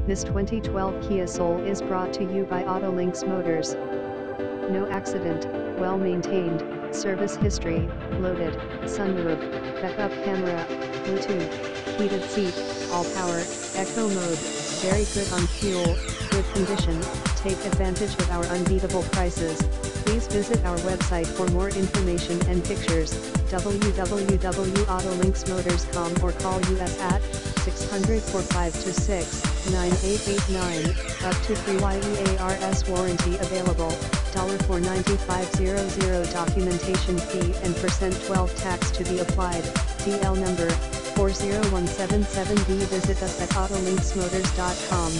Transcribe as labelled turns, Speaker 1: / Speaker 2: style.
Speaker 1: This 2012 Kia Soul is brought to you by Autolinx Motors. No accident, well maintained, service history, loaded, sunroof, backup camera, Bluetooth, heated seat, all power, eco mode, very good on fuel, good condition. Take advantage of our unbeatable prices. Please visit our website for more information and pictures, www.autolinxmotors.com, or call us at 600-4526-9889, up to 3 years warranty available, $49500 documentation fee and %12 tax to be applied, DL number 40177D. Visit us at autolinxmotors.com.